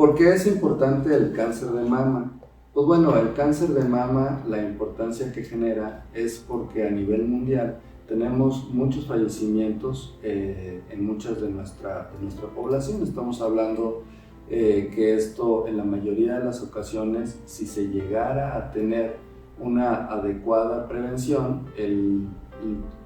¿Por qué es importante el cáncer de mama? Pues bueno, el cáncer de mama, la importancia que genera es porque a nivel mundial tenemos muchos fallecimientos en muchas de nuestra población. Estamos hablando que esto en la mayoría de las ocasiones, si se llegara a tener una adecuada prevención,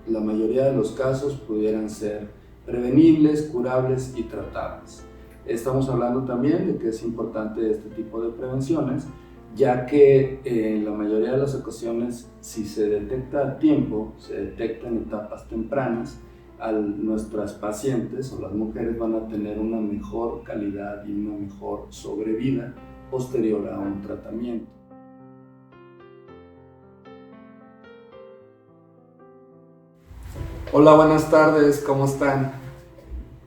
la mayoría de los casos pudieran ser prevenibles, curables y tratables. Estamos hablando también de que es importante este tipo de prevenciones, ya que en la mayoría de las ocasiones, si se detecta a tiempo, se detecta en etapas tempranas, nuestras pacientes o las mujeres van a tener una mejor calidad y una mejor sobrevida posterior a un tratamiento. Hola, buenas tardes, ¿cómo están?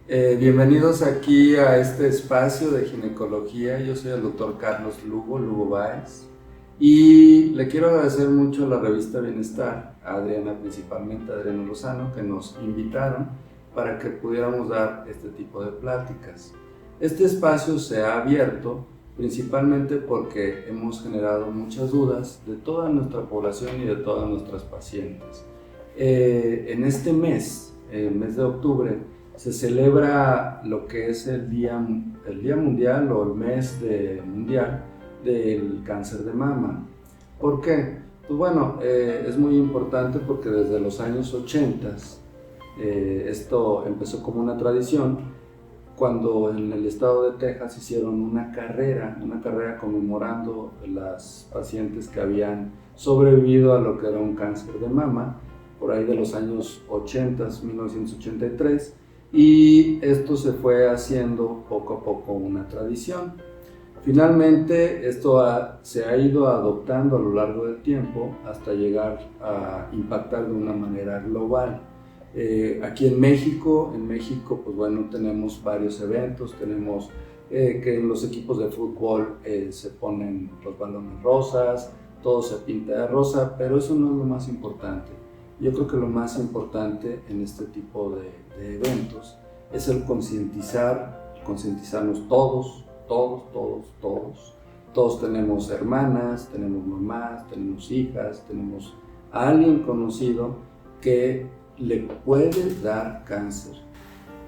Bienvenidos aquí a este espacio de ginecología. Yo soy el doctor Carlos Lugo Báez, y le quiero agradecer mucho a la revista Bienestar, a Adriana, principalmente a Adriana Lozano, que nos invitaron para que pudiéramos dar este tipo de pláticas. Este espacio se ha abierto principalmente porque hemos generado muchas dudas de toda nuestra población y de todas nuestras pacientes. En este mes de octubre, se celebra lo que es el día mundial o el mes mundial del cáncer de mama. ¿Por qué? Pues bueno, es muy importante porque desde los años 80 esto empezó como una tradición, cuando en el estado de Texas hicieron una carrera conmemorando las pacientes que habían sobrevivido a lo que era un cáncer de mama, por ahí de los años 80, 1983, y esto se fue haciendo poco a poco una tradición. Finalmente esto se ha ido adoptando a lo largo del tiempo hasta llegar a impactar de una manera global. Aquí en México pues bueno, tenemos varios eventos. Tenemos que en los equipos de fútbol se ponen los balones rosas, todo se pinta de rosa, pero eso no es lo más importante. Yo creo que lo más importante en este tipo de eventos es el concientizarnos todos. Todos tenemos hermanas, tenemos mamás, tenemos hijas, tenemos a alguien conocido que le puede dar cáncer.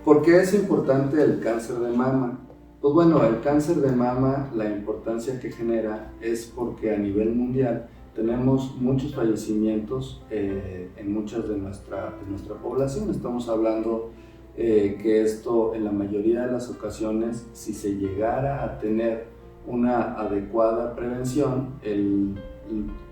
¿Por qué es importante el cáncer de mama? Pues bueno, el cáncer de mama, la importancia que genera es porque a nivel mundial tenemos muchos fallecimientos en muchas de nuestra población. Estamos hablando que esto en la mayoría de las ocasiones, si se llegara a tener una adecuada prevención,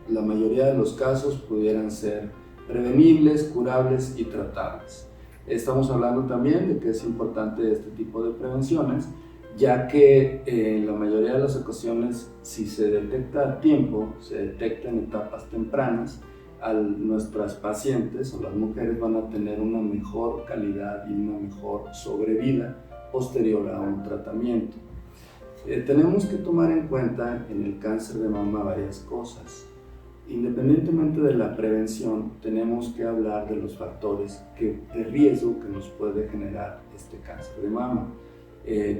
la mayoría de los casos pudieran ser prevenibles, curables y tratables. Estamos hablando también de que es importante este tipo de prevenciones, ya que en la mayoría de las ocasiones, si se detecta a tiempo, se detecta en etapas tempranas, nuestras pacientes o las mujeres van a tener una mejor calidad y una mejor sobrevida posterior a un tratamiento. Tenemos que tomar en cuenta en el cáncer de mama varias cosas. Independientemente de la prevención, tenemos que hablar de los factores de riesgo que nos puede generar este cáncer de mama.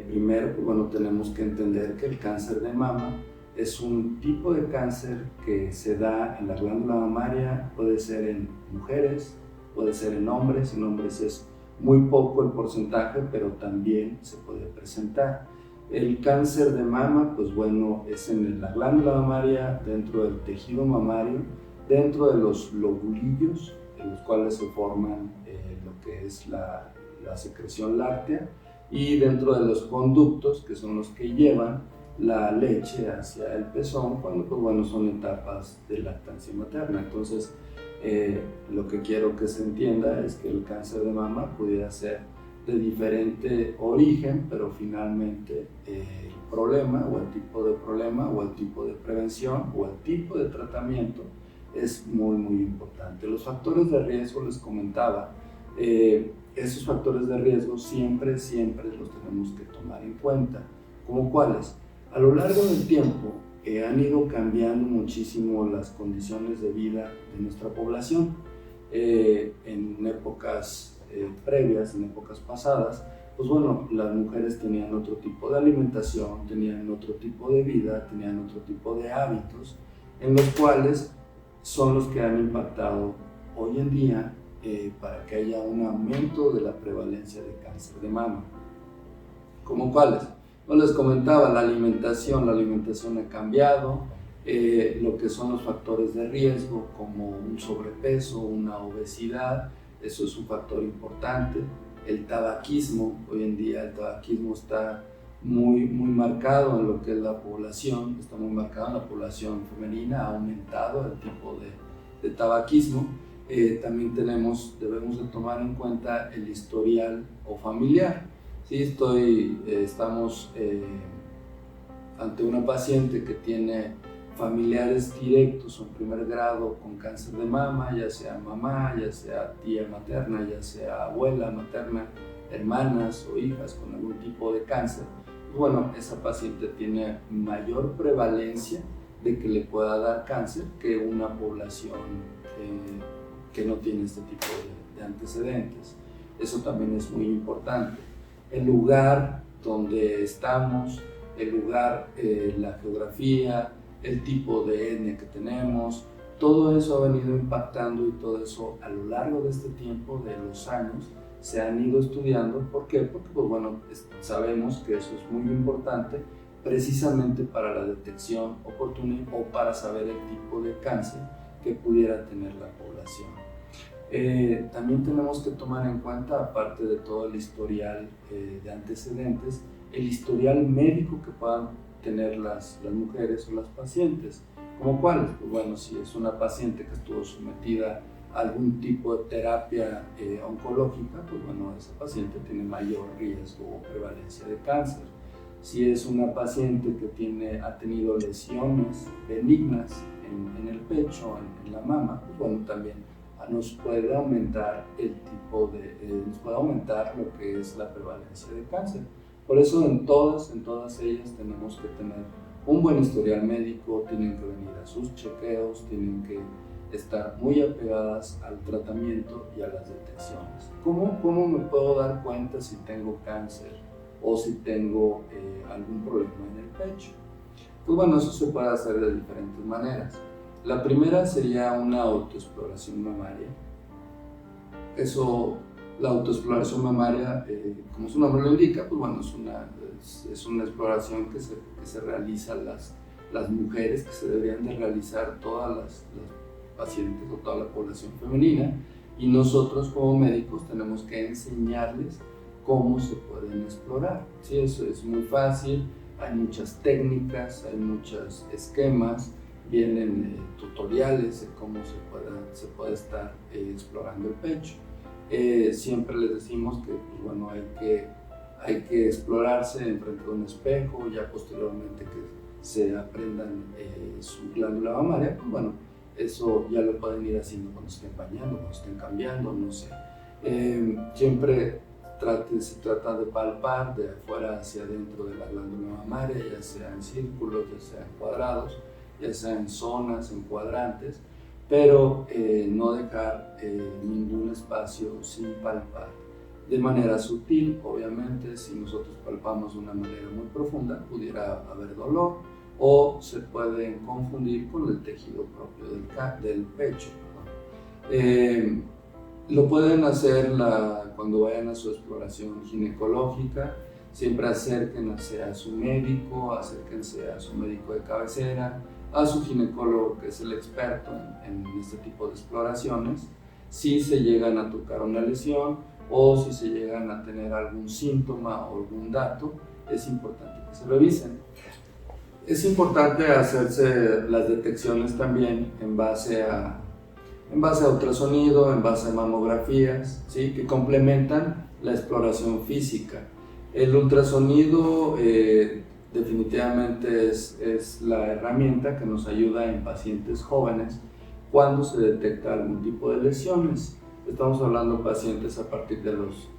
Primero, pues bueno, tenemos que entender que el cáncer de mama es un tipo de cáncer que se da en la glándula mamaria. Puede ser en mujeres, puede ser en hombres. En hombres es muy poco el porcentaje, pero también se puede presentar. El cáncer de mama, pues bueno, es en la glándula mamaria, dentro del tejido mamario, dentro de los lobulillos, en los cuales se forman lo que es la secreción láctea, y dentro de los conductos, que son los que llevan la leche hacia el pezón, cuando pues bueno, son etapas de lactancia materna. Entonces, lo que quiero que se entienda es que el cáncer de mama pudiera ser de diferente origen, pero finalmente el problema o el tipo de problema o el tipo de prevención o el tipo de tratamiento es muy importante. Los factores de riesgo, les comentaba, esos factores de riesgo siempre los tenemos que tomar en cuenta. ¿Cómo cuáles? A lo largo del tiempo han ido cambiando muchísimo las condiciones de vida de nuestra población. En épocas previas, en épocas pasadas, pues bueno, las mujeres tenían otro tipo de alimentación, tenían otro tipo de vida, tenían otro tipo de hábitos, en los cuales son los que han impactado hoy en día para que haya un aumento de la prevalencia de cáncer de mama. ¿Cómo cuáles? Bueno, les comentaba, la alimentación ha cambiado, lo que son los factores de riesgo como un sobrepeso, una obesidad, eso es un factor importante. El tabaquismo, hoy en día el tabaquismo está muy marcado en lo que es la población, está muy marcado en la población femenina, ha aumentado el tipo de tabaquismo. También debemos de tomar en cuenta el historial o familiar. Sí, estamos ante una paciente que tiene familiares directos o en primer grado con cáncer de mama, ya sea mamá, ya sea tía materna, ya sea abuela materna, hermanas o hijas con algún tipo de cáncer. Bueno, esa paciente tiene mayor prevalencia de que le pueda dar cáncer que una población que no tiene este tipo de antecedentes. Eso también es muy importante. El lugar donde estamos, el lugar, la geografía, el tipo de etnia que tenemos, todo eso ha venido impactando y todo eso a lo largo de este tiempo, de los años, se han ido estudiando. ¿Por qué? Porque pues bueno, sabemos que eso es muy importante precisamente para la detección oportuna o para saber el tipo de cáncer que pudiera tener la población. También tenemos que tomar en cuenta, aparte de todo el historial de antecedentes, el historial médico que puedan tener las mujeres o las pacientes. ¿Cómo cuáles? Pues bueno, si es una paciente que estuvo sometida a algún tipo de terapia oncológica, pues bueno, esa paciente tiene mayor riesgo o prevalencia de cáncer. Si es una paciente que ha tenido lesiones benignas en el pecho, en la mama, pues bueno, también nos puede aumentar nos puede aumentar lo que es la prevalencia de cáncer. Por eso en todas ellas tenemos que tener un buen historial médico, tienen que venir a sus chequeos, tienen que estar muy apegadas al tratamiento y a las detecciones. ¿Cómo me puedo dar cuenta si tengo cáncer o si tengo algún problema en el pecho? Pues bueno, eso se puede hacer de diferentes maneras. La primera sería una autoexploración mamaria. La autoexploración mamaria, como su nombre lo indica, pues bueno, es una exploración que se realiza las mujeres, que se deberían de realizar todas las pacientes o toda la población femenina, y nosotros como médicos tenemos que enseñarles cómo se pueden explorar. Sí, eso es muy fácil, hay muchas técnicas, hay muchos esquemas, vienen tutoriales de cómo se puede estar explorando el pecho. Siempre les decimos que pues bueno, hay que explorarse enfrente de un espejo, ya posteriormente que se aprendan su glándula mamaria, pues bueno, eso ya lo pueden ir haciendo cuando estén bañando, cuando estén cambiando, no sé. Siempre se trata de palpar de afuera hacia adentro de la glándula mamaria, ya sea en círculos, ya sea en cuadrados, ya sea en zonas, en cuadrantes, pero no dejar ningún espacio sin palpar. De manera sutil, obviamente, si nosotros palpamos de una manera muy profunda, pudiera haber dolor o se pueden confundir con el tejido propio del pecho. Lo pueden hacer cuando vayan a su exploración ginecológica. Siempre acérquense a su médico, acérquense a su médico de cabecera, a su ginecólogo que es el experto en este tipo de exploraciones. Si se llegan a tocar una lesión o si se llegan a tener algún síntoma o algún dato, es importante que se revisen. Es importante hacerse las detecciones también en base a ultrasonido, en base a mamografías, ¿sí? Que complementan la exploración física. El ultrasonido definitivamente es la herramienta que nos ayuda en pacientes jóvenes cuando se detecta algún tipo de lesiones. Estamos hablando de pacientes a partir de los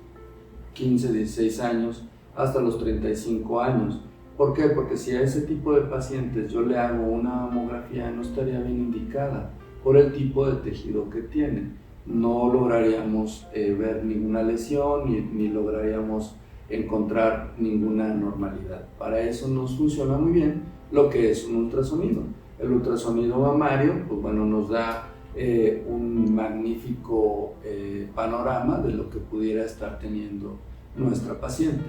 15, 16 años hasta los 35 años. ¿Por qué? Porque si a ese tipo de pacientes yo le hago una mamografía, no estaría bien indicada por el tipo de tejido que tiene. No lograríamos ver ninguna lesión ni lograríamos encontrar ninguna anormalidad. Para eso nos funciona muy bien lo que es un ultrasonido. El ultrasonido mamario, pues bueno, nos da un magnífico panorama de lo que pudiera estar teniendo nuestra paciente.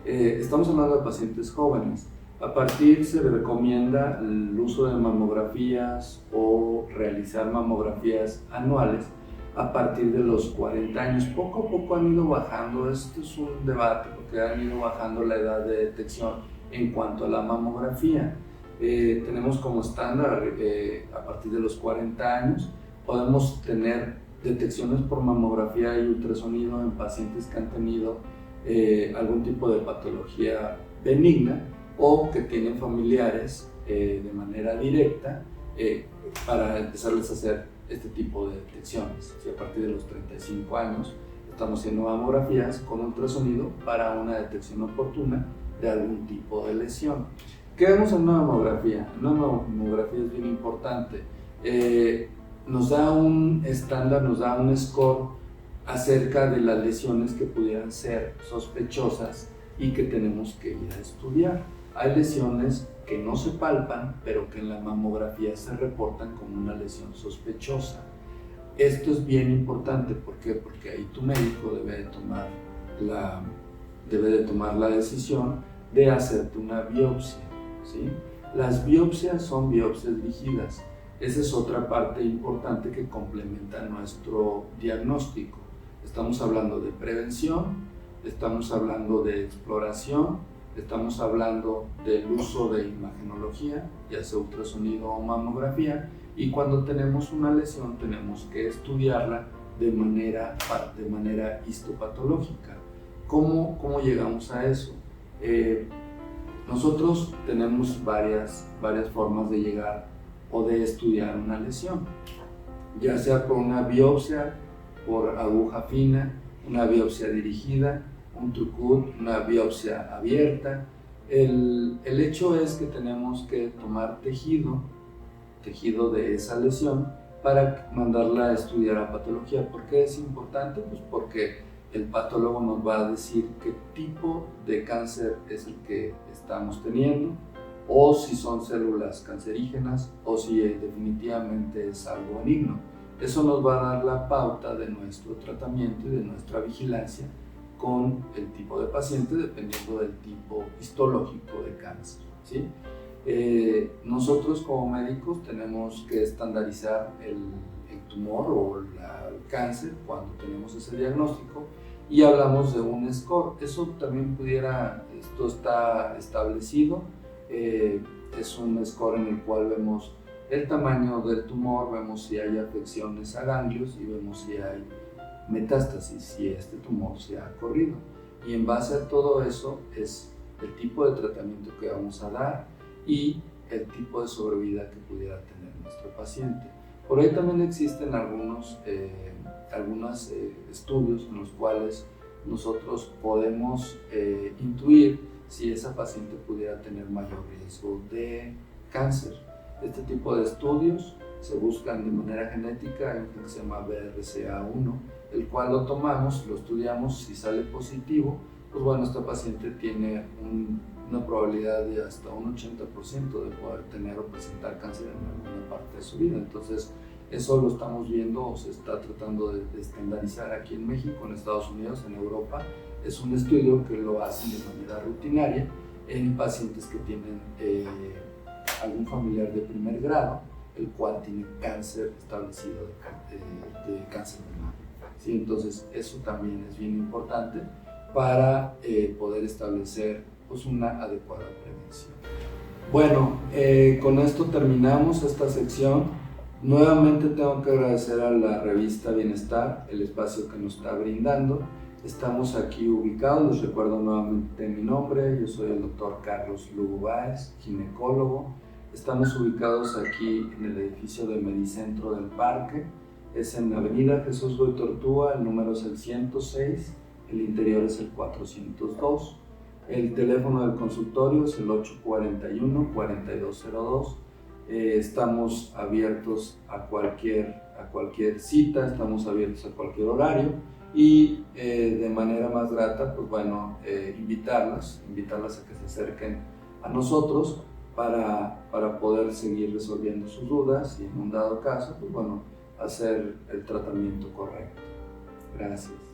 Estamos hablando de pacientes jóvenes. A partir se recomienda el uso de mamografías o realizar mamografías anuales a partir de los 40 años. Poco a poco han ido bajando, esto es un debate porque han ido bajando la edad de detección en cuanto a la mamografía. Tenemos como estándar a partir de los 40 años podemos tener detecciones por mamografía y ultrasonido en pacientes que han tenido algún tipo de patología benigna o que tienen familiares de manera directa para empezarles a hacer este tipo de detecciones. Si a partir de los 35 años estamos haciendo mamografías con ultrasonido para una detección oportuna de algún tipo de lesión. ¿Qué vemos en una mamografía? Una mamografía es bien importante. Nos da un estándar, nos da un score acerca de las lesiones que pudieran ser sospechosas y que tenemos que ir a estudiar. Hay lesiones que no se palpan, pero que en la mamografía se reportan como una lesión sospechosa. Esto es bien importante, ¿por qué? Porque ahí tu médico debe de tomar la decisión de hacerte una biopsia, ¿sí? Las biopsias son biopsias dirigidas. Esa es otra parte importante que complementa nuestro diagnóstico. Estamos hablando de prevención, estamos hablando de exploración, estamos hablando del uso de imagenología, ya sea ultrasonido o mamografía, y cuando tenemos una lesión tenemos que estudiarla de manera histopatológica. ¿Cómo llegamos a eso? Nosotros tenemos varias formas de llegar o de estudiar una lesión, ya sea por una biopsia, por aguja fina, una biopsia dirigida, un trucut, una biopsia abierta. El hecho es que tenemos que tomar tejido de esa lesión para mandarla a estudiar a patología. ¿Por qué es importante? Pues porque el patólogo nos va a decir qué tipo de cáncer es el que estamos teniendo, o si son células cancerígenas, o si definitivamente es algo benigno. Eso nos va a dar la pauta de nuestro tratamiento y de nuestra vigilancia con el tipo de paciente, dependiendo del tipo histológico de cáncer, ¿sí? Nosotros como médicos tenemos que estandarizar el tumor o el cáncer cuando tenemos ese diagnóstico y hablamos de un score. Eso también esto está establecido, es un score en el cual vemos el tamaño del tumor, vemos si hay afecciones a ganglios y vemos si hay metástasis, si este tumor se ha corrido. Y en base a todo eso es el tipo de tratamiento que vamos a dar y el tipo de sobrevida que pudiera tener nuestro paciente. Por ahí también existen algunos estudios en los cuales nosotros podemos intuir si esa paciente pudiera tener mayor riesgo de cáncer. Este tipo de estudios se buscan de manera genética, hay uno que se llama BRCA1, el cual lo tomamos, lo estudiamos, si sale positivo, pues bueno, esta paciente tiene una probabilidad de hasta un 80% de poder tener o presentar cáncer en alguna parte de su vida. Entonces, eso lo estamos viendo o se está tratando de estandarizar aquí en México, en Estados Unidos, en Europa. Es un estudio que lo hacen de manera rutinaria en pacientes que tienen algún familiar de primer grado, el cual tiene cáncer establecido de cáncer de mama. ¿Sí? Entonces, eso también es bien importante para poder establecer pues, una adecuada prevención. Bueno, con esto terminamos esta sección. Nuevamente tengo que agradecer a la revista Bienestar el espacio que nos está brindando. Estamos aquí ubicados, les recuerdo nuevamente mi nombre, yo soy el doctor Carlos Lugo Báez, ginecólogo. Estamos ubicados aquí en el edificio de Medicentro del Parque, es en la avenida Jesús Goy Tortúa, el número es el 106, el interior es el 402. El teléfono del consultorio es el 841-4202. Estamos abiertos a cualquier cita, estamos abiertos a cualquier horario. y de manera más grata, pues bueno, invitarlas a que se acerquen a nosotros para poder seguir resolviendo sus dudas y en un dado caso, pues bueno, hacer el tratamiento correcto. Gracias.